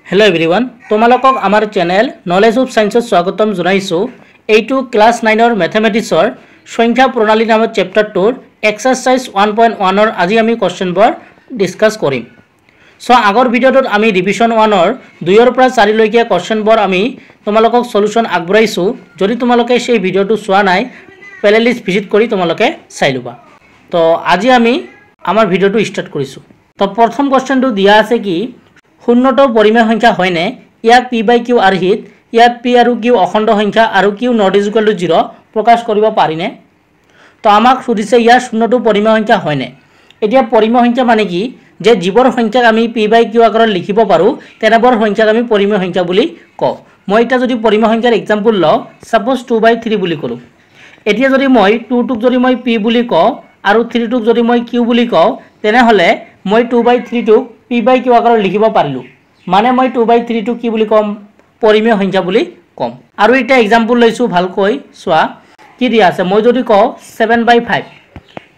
Hello everyone তোমালোকক আমাৰ channel knowledge of সায়েন্সত স্বাগতম জনাইছো। এইটো ক্লাস 9 ৰ ম্যাথমেটিক্সৰ সংখ্যা প্ৰণালী নামৰ চেপ্টাৰটোৰ এক্সাৰসাইজ 1.1 ৰ আজি আমি কোৱেশ্চনবোৰ ডিসকাস কৰিম। সো আগৰ ভিডিওটোত আমি ৰিভিজন 1 ৰ 2 ৰ পৰা 4 লৈকে কোৱেশ্চনবোৰ আমি তোমালোকক সলিউশন আগবঢ়াইছো। যদি তোমালোকে সেই ভিডিওটো চোৱা নাই প্লেলিস্ট ভিজিট কৰি তোমালোকে চাই লবা। তো আজি আমি আমাৰ ভিডিওটো স্টাৰ্ট কৰিছো। তো প্ৰথম কোৱেশ্চনটো দিয়া আছে কি শূন্যটো পৰিমেয় সংখ্যা হয়নে ইয়াক p বাই q আৰ্হিত ইয়াত p আৰু q অখণ্ড সংখ্যা আৰু q not is equal to 0 প্ৰকাশ কৰিব পাৰিনে। তো আমাক সুধিছে ইয়াৰ শূন্যটো পৰিমেয় সংখ্যা হয়নে। এতিয়া পৰিমেয় সংখ্যা মানে কি যে জীৱৰ সংখ্যাক আমি p বাই q আকাৰত লিখিব পাৰো তেনেবৰ সংখ্যাক আমি পৰিমেয় সংখ্যা বুলি কওঁ। মই এটা যদি পৰিমেয় সংখ্যাৰ एग्जांपल লওঁ সাপোজ 2/3 বুলি কৰো। এতিয়া যদি মই 2 টুক যদি মই p বুলি কওঁ আৰু 3 টুক যদি মই q বুলি কওঁ তেনেহলে মই 2/3 টুক p by q আকাৰত লিখিব পাৰিলো। মানে মই 2/3 টু কি বুলি কম পৰিমেয় সংখ্যা বুলি কম। আৰু এটা एग्जांपल লৈছো ভালকৈ চোৱা কি দিয়া আছে। মই যদি কওঁ 7/5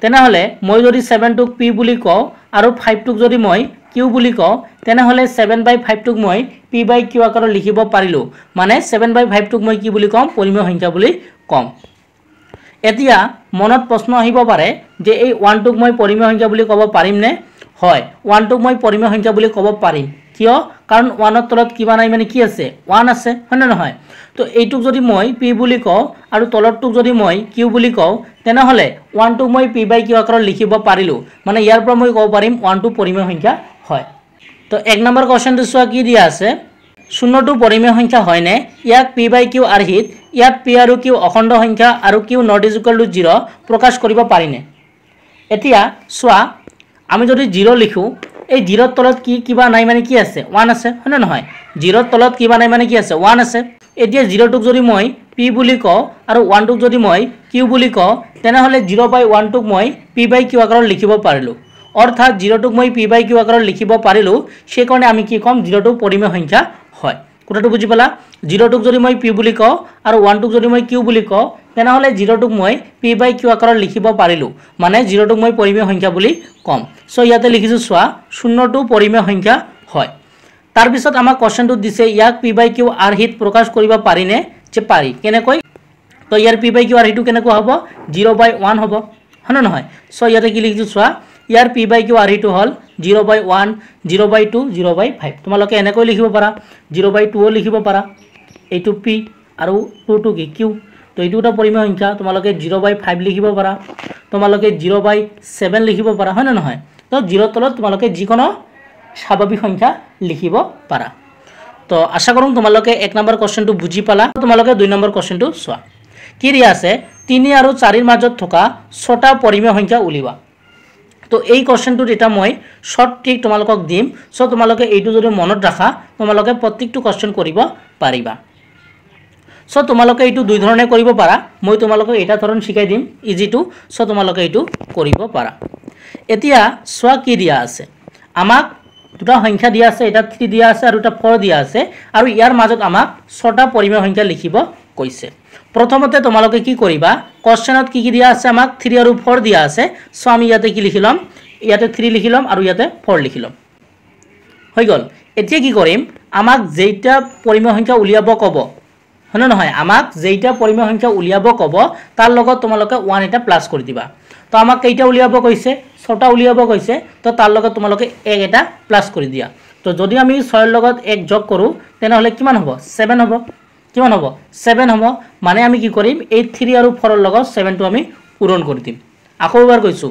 তেনেহলে মই যদি 7 টুক p বুলি কওঁ আৰু 5 টুক যদি মই q বুলি কওঁ তেনেহলে 7/5 টুক মই p by q আকাৰত লিখিব পাৰিলো। মানে 7/5 টুক মই কি বুলি কম পৰিমেয় সংখ্যা বুলি কম। এতিয়া মনত প্ৰশ্ন আহিব পাৰে যে এই 1 টুক মই পৰিমেয় সংখ্যা বুলি ক'ব পাৰিম নে। হয় 1 টুক মই পৰিমেয় সংখ্যা বুলি ক'ব পাৰিম। কিয় কাৰণ 1 ৰ তলত কিবা নাই মানে কি আছে 1 আছে হয় না নহয়। তো এইটুক যদি মই p বুলি কওঁ আৰু তলৰটুক যদি মই q বুলি কওঁ তেনেহলে 1 টুক মই p by q আকাৰত লিখিব পাৰিলো। মানে ইয়াৰ পৰা মই ক'ব পাৰিম 1 টু পৰিমেয় সংখ্যা হয়। তো এক নম্বৰ কোৱেশ্চনটো চোৱা কি দিয়া আছে শূন্যটো পৰিমেয় সংখ্যা হয়নে ইয়াক p by q আৰ্হিত ইয়াত p আৰু q অখণ্ড সংখ্যা আৰু q not is equal to 0 প্ৰকাশ কৰিব পাৰিনে। এতিয়া চোৱা আমি যদি 0 লিখো এই 0 ৰ তলত কি কিবা নাই মানে কি আছে 1 আছে হয় না নহয়। 0 ৰ তলত কিবা নাই মানে কি আছে 1 আছে। এতিয়া 0 টুক যদি মই p বুলি কওঁ আৰু 1 টুক যদি মই q বুলি কওঁ তেনেহলে 0/1 টুক মই p by q আকাৰত লিখিব পাৰিলো। অৰ্থাৎ 0 টুক মই p by q আকাৰত লিখিব পাৰিলো সেই কাৰণে আমি কি কম 0 টু পৰিমেয় সংখ্যা হয়। কথাটো বুজি পালা। 0 টুক যদি মই p বুলি কওঁ আৰু 1 টুক যদি মই q বুলি কওঁ তেনেহলে 0 টুক মই p by q আকাৰত লিখিব পাৰিলো। মানে 0 টুক মই পৰিমেয় সংখ্যা বুলি কম। সো ইয়াতে লিখিছো চোৱা শূন্যটো পৰিমেয় সংখ্যা হয়। তাৰ পিছত আমাক কোৱেশ্চনটো দিছে ইয়াক p by q আৰ্হিত প্ৰকাশ কৰিব পাৰিনে যে পাৰি কেনেকৈ। তো ইয়াৰ p by q আৰ্হিটো কেনেকৈ হ'ব 0/1 হ'ব হয় না নহয়। সো ইয়াতে কি লিখিছো চোৱা ইয়াৰ p by q আৰ্হিটো হ'ল 0/1 0/2 0/5 তোমালোকে এনেকৈ লিখিব পাৰা 0/2 ও লিখিব পাৰা এইটো p আৰু 2 টু কি q। তো এইটো এটা পৰিমেয় সংখ্যা তোমালোকে 0/5 লিখিব পাৰা তোমালোকে 0/7 লিখিব পাৰা হয় না নহয়। তো 0 ৰ তলত তোমালোকে যিকোনো স্বাভাৱিক সংখ্যা লিখিব পাৰা। তো আশা কৰোঁ তোমালোকে এক নম্বৰ কোৱেশ্চনটো বুজি পালা। তোমালোকে 2 নম্বৰ কোৱেশ্চনটো চোৱা কি দিয়া আছে 3 আৰু 4 ৰ মাজত থকা 6টা পৰিমেয় সংখ্যা উলিওৱা। তো এই কোৱেশ্চনটোত এটা মই শৰ্ট ট্ৰিক তোমালোকক দিম। সো তোমালোকে এইটো যদি মনত ৰাখা তোমালোকে প্ৰত্যেকটো কোৱেশ্চন কৰিব পাৰিবা। সো তোমালোকে এইটো দুই ধৰণে কৰিব পাৰা। মই তোমালোকক এটা ধৰণ শিকাই দিম ইজি টু। সো তোমালোকে এইটো কৰিব পাৰা। এতিয়া চোৱা কি দিয়া আছে আমাক দুটা সংখ্যা দিয়া আছে এটা 3 দিয়া আছে আৰু এটা 4 দিয়া আছে আৰু ইয়াৰ মাজত আমাক 6টা পৰিমেয় সংখ্যা লিখিব কৈছে। প্ৰথমতে তোমালোকে কি কৰিবা কোৱেশ্চনত কি দিয়া আছে আমাক 3 আৰু 4 দিয়া আছে। সো আমি ইয়াতে কি লিখি লম ইয়াতে 3 লিখি লম আৰু ইয়াতে 4 লিখি লম হৈ গল। এতিয়া কি কৰিম আমাক যেইটা পৰিমেয় সংখ্যা উলিয়াব ক'ব হয় না নহয় আমাক যেইটা পৰিমেয় সংখ্যা উলিয়াব ক'ব তাৰ লগত তোমালোকে 1 এটা প্লাস কৰি দিবা। তো আমাক কেইটা উলিয়াব কৈছে 6টা উলিয়াব কৈছে তো তাৰ লগত তোমালোকে 1 এটা প্লাস কৰি দিয়া। তো যদি আমি 6 ৰ লগত 1 যোগ কৰো তেনেহলে কিমান হ'ব 7 হ'ব। কিমান হ'ব 7 হ'ব। মানে আমি কি কৰিম এই 3 আৰু 4 ৰ লগত 7 টো আমি পূৰণ কৰি দিম। আকৌ এবাৰ কৈছো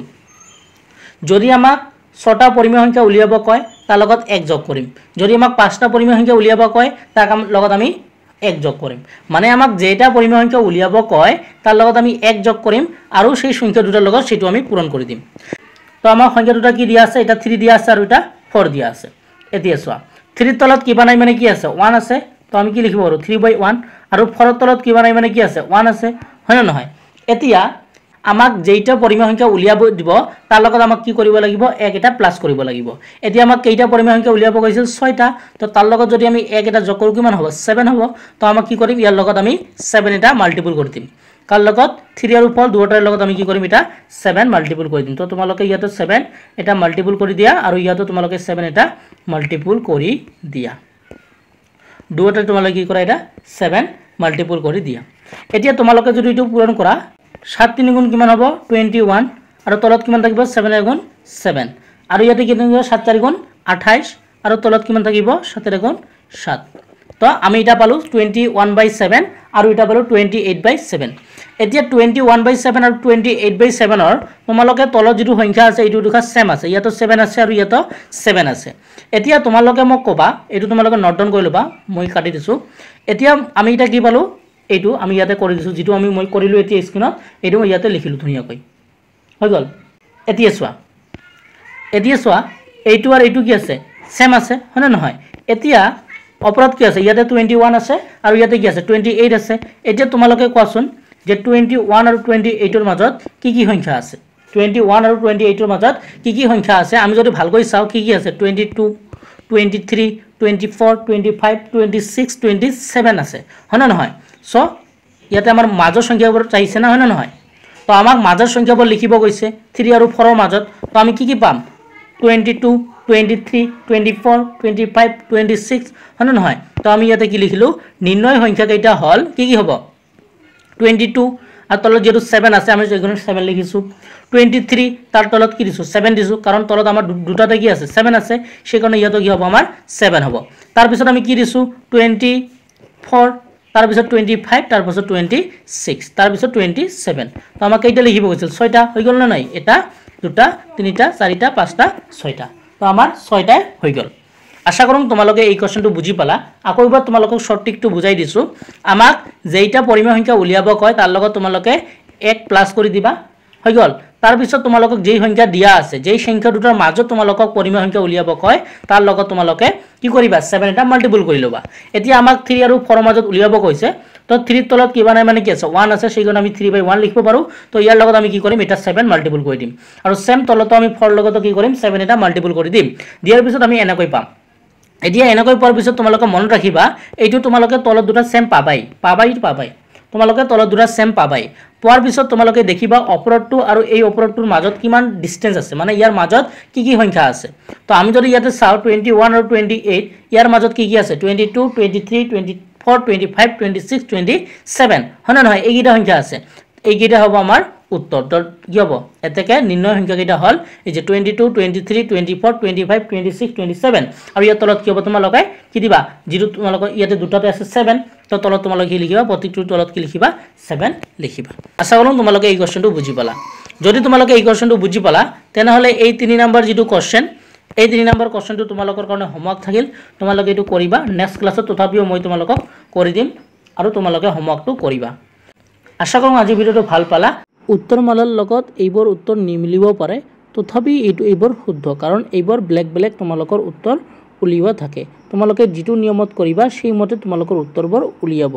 যদি আমাক 6টা পৰিমেয় সংখ্যা উলিয়াব কয় তাৰ লগত 1 যোগ কৰিম। যদি আমাক 5টা পৰিমেয় সংখ্যা উলিয়াব কয় তাৰ লগত আমি 1 যোগ কৰিম। মানে আমাক যেটা পৰিমেয় সংখ্যা উলিয়াব কয় তাৰ লগত আমি 1 যোগ কৰিম আৰু সেই সংখ্যা দুটাৰ লগত সেটো আমি পূৰণ কৰি দিম। তো আমাৰ সংখ্যা দুটা কি দিয়া আছে এটা 3 দিয়া আছে আৰু এটা 4 দিয়া আছে। এতিয়া চোৱা 3 ৰ তলত কিবা নাই মানে কি আছে 1 আছে। তো আমি কি লিখিব পাৰো 3/1 আৰু 4 ৰ তলত কিবা নাই মানে কি আছে 1 আছে হয় না নহয়। এতিয়া আমাক যেইটা পৰিমেয় সংখ্যা উলিয়াব দিব তাৰ লগত আমাক কি কৰিব লাগিব 1 এটা প্লাস কৰিব লাগিব। এতিয়া আমাক কেইটা পৰিমেয় সংখ্যা উলিয়াব কৈছিল 6টা। তো তাৰ লগত যদি আমি 1 এটা যোগ কৰো কিমান হ'ব 7 হ'ব। তো আমাক কি কৰিম ইয়াৰ লগত আমি 7 এটা মাল্টিপল কৰি দিম। কাৰ লগত 3 আৰু 4 দুটাৰ লগত আমি কি কৰিম এটা 7 মাল্টিপল কৰি দিম। তো তোমালোকে ইয়াতে 7 এটা মাল্টিপল কৰি দিয়া আৰু ইয়াতে তোমালোকে 7 এটা মাল্টিপল কৰি দিয়া। দুয়োটা তোমালোকে কি কৰা এটা 7 মাল্টিপল কৰি দিয়া এতিয়া তোমালোকে যদি এটো পূৰণ কৰা 7 3 গুণ কিমান হ'ব 21 আৰু তলত কিমান থাকিব 7 গুণ 7 আৰু ইয়াতে কি থাকিব 7 4 গুণ 28 আৰু তলত কিমান থাকিব 7 গুণ 7 তো আমি এটা পালো 21/7 আৰু এটা পালো 28/7 এতিয়া 21/7 আৰু 28/7 ৰ তোমালোকে তলত যেটো সংখ্যা আছে এটো দুটা সেম আছে ইয়াতো 7 আছে আৰু ইয়াতো 7 আছে এতিয়া তোমালোকে মোক কবা এটো তোমালোকে নোট ডাউন কৰি লবা মই কাটি দিছো এতিয়া আমি এটা কি পালো এটো আমি ইয়াতে কৰি দিছো যেটো আমি মই কৰিলো এতিয়া স্ক্ৰিনত এটো মই ইয়াতে লিখিলো ধুনিয়াকৈ হৈ গল এতিয়া চোৱা এইটো আৰু এইটো কি আছে সেম আছে হয়নে নহয় এতিয়া অপৰাধ কি আছে ইয়াতে 21 আছে আৰু ইয়াতে কি আছে 28 আছে এতিয়া তোমালোকে কোৱাচোন যে 21 আৰু 28 ৰ মাজত কি সংখ্যা আছে 21 আৰু 28 ৰ মাজত কি সংখ্যা আছে আমি যদি ভালকৈ চাও কি আছে 22 23 24 25 26 27 আছে হয়নে নহয় সো ইয়াতে আমাৰ মাজৰ সংখ্যাবোৰ চাইছে না হয়নে নহয় তো আমাক মাজৰ সংখ্যাবোৰ লিখিব কৈছে 3 আৰু 4 ৰ মাজত তো আমি কি পাম 22 23 24 25 26 হয়নে নহয় তো আমি ইয়াতে কি লিখিলো নিৰ্ণয় সংখ্যা কেইটা হল কি হ'ব 22 আর তলত যেটো 7 আছে আমি যেগুলো 7 লিখিছো 23 তার তলত কি দিছো 7 দিছো কারণ তলত আমার দুটাতে কি আছে 7 আছে সেই কারণে ইয়াতো কি হবে আমার 7 হবে তার পিছত আমি কি দিছো 24 তার পিছত 25 তার পিছত 26 তার পিছত 27 তো আমাক কেইটা লিখিব কৈছিল 6টা হৈ গল না নাই এটা দুটা তিনিটা চাৰিটা পাঁচটা 6টা তো আমাৰ 6টাই হৈ গল আশা কৰুন তোমালোকে এই কোশ্চেনটো বুজি পালা আকৌ এবাৰ তোমালোকক শৰ্ট ট্ৰিকটো বুজাই দিছো আমাক যেইটা পৰিমেয় সংখ্যা উলিয়াব কয় তাৰ লগত তোমালোকে 1 প্লাস কৰি দিবা হৈ গল তাৰ পিছত তোমালোকক যেই সংখ্যা দিয়া আছে যেই সংখ্যা দুটাৰ মাজত তোমালোকক পৰিমেয় সংখ্যা উলিয়াব কয় তাৰ লগত তোমালোকে কি কৰিবা 7 এটা মাল্টিপল কৰি লবা এতিয়া আমাক 3 আৰু 4 ৰ মাজত উলিয়াব কৈছে তো 3 ৰ তলত কিবা নাই মানে কি আছে 1 আছে সেইকাৰণে আমি 3/1 লিখিব পাৰো তো ইয়াৰ লগত আমি কি কৰিম এটা 7 মাল্টিপল কৰি দিম আৰু সেম তলত আমি 4 লগত কি কৰিম 7 এটা মাল্টিপল কৰি দিম দিয়াৰ পিছত আমি এনেকৈ পাম এতিয়া এনেকৈ পোৱাৰ পিছত তোমালোকে মনত ৰাখিবা এইটো তোমালোকে তলত দুটা সেম পাবাই তোমালোকে তলত দুটা সেম পাবাই পোৱাৰ পিছত তোমালোকে দেখিবা অপৰটো আৰু এই অপৰটোৰ মাজত কিমান ডিসটেন্স আছে মানে ইয়াৰ মাজত কি সংখ্যা আছে তো আমি যদি ইয়াতে চাও 21 আৰু 28 ইয়াৰ মাজত কি আছে 22 23 24 25 26 27 হয়নে নহয় এইগিটা সংখ্যা আছে এইগিটা হ'ব আমাৰ উত্তৰ কি হ'ব এতেকে নিৰ্ণয় সংখ্যা কেইটা হল এই যে 22 23 24 25 26 27 আৰু ইয়াৰ তলত কি হ'ব তোমালোকে কি দিবা যেটো তোমালোকৰ ইয়াতে দুটাতে আছে 7 তো তলত তোমালোকে কি লিখিবা প্ৰতিটো তলত কি লিখিবা 7 লিখিবা আশা কৰোঁ তোমালোকে এই কোশ্চেনটো বুজি পালা যদি তোমালোকে এই কোশ্চেনটো বুজি পালা তেনহলে এই 3 নম্বৰ যেটো কোশ্চেন এই 3 নম্বৰ কোশ্চেনটো তোমালোকৰ কাৰণে হোমৱৰ্ক থাকিল তোমালোকে এটো কৰিবা নেক্সট ক্লাছত তথাপিও মই তোমালোকক কৰি দিম আৰু তোমালোকে হোমৱৰ্কটো কৰিবা আশা কৰোঁ আজি ভিডিওটো ভাল পালা উত্তৰমালাৰ লগত এইবোৰ উত্তৰ নিমিলিব পাৰে তথাপি এইবোৰ শুদ্ধ কাৰণ এইবোৰ ব্লেক তোমালোকৰ উত্তৰ উলিওৱা থাকে তোমালোকে যেটো নিয়মত কৰিবা সেই মতে তোমালোকৰ উত্তৰবোৰ উলিয়াব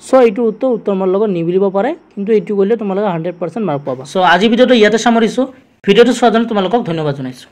সো এইটো উত্তৰমালাৰ লগত নিমিলিব পাৰে কিন্তু এইটো কৰিলে তোমালোকে 100% মাৰ্ক পাবা সো আজি ভিডিওটো ইয়াতে সামৰিছো ভিডিওটো চোৱাৰ কাৰণে তোমালোকক ধন্যবাদ জনাইছো